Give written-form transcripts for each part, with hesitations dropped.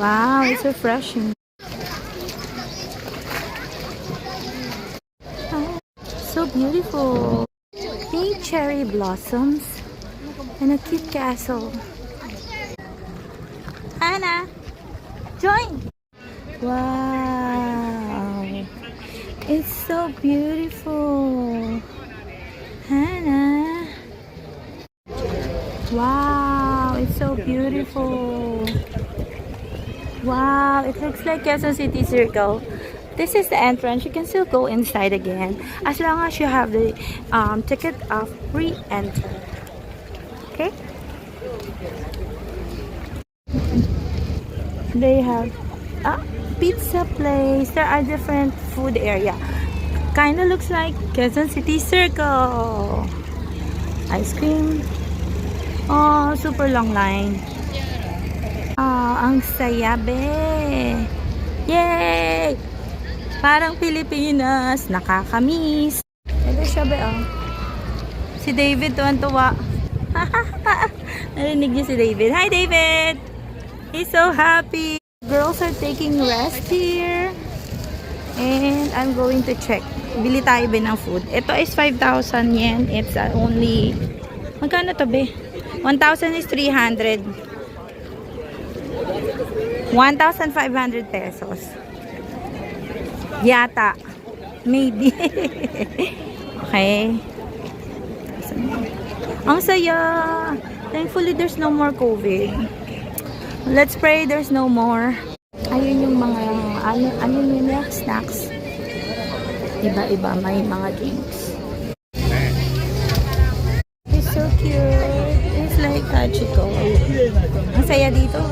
Wow, it's refreshing. Oh, so beautiful. Pink cherry blossoms and a cute castle. Hannah, join. Wow, it's so beautiful. Hannah. Wow, it's so beautiful. Wow, it looks like Quezon City Circle. This is the entrance. You can still go inside again as long as you have the ticket of re-enter. Okay? They have a pizza place. There are different food area. Kinda looks like Quezon City Circle. Ice cream. Oh, super long line. Oh, ang saya, be. Yay! Parang Pilipinas. Nakakamiss. Ito siya, be, oh. Si David, tuwan-tuwa. Narinig niyo si David. Hi, David! He's so happy. Girls are taking rest here. And I'm going to check. Bili tayo, be, ng food. Ito is 5,000 yen. It's only... Magkano to, be? 1,000 is 300. 1,500 pesos. Yata. Maybe. Okay. Ang saya. Thankfully, there's no more COVID. Let's pray there's no more. Ayun yung mga, ano nila, snacks. Iba-iba, may mga drinks. It's so cute. It's like Hachiko. Ang saya dito.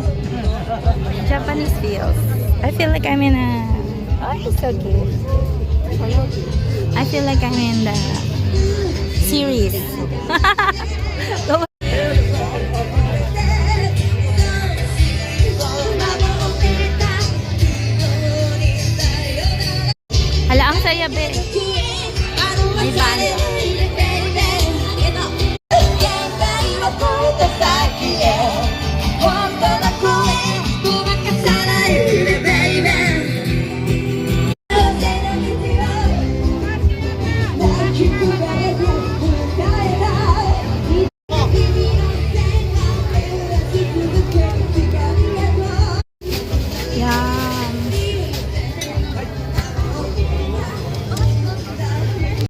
Japanese feels. I feel like I'm in a... Oh, it's so cute. I feel like I'm in the series.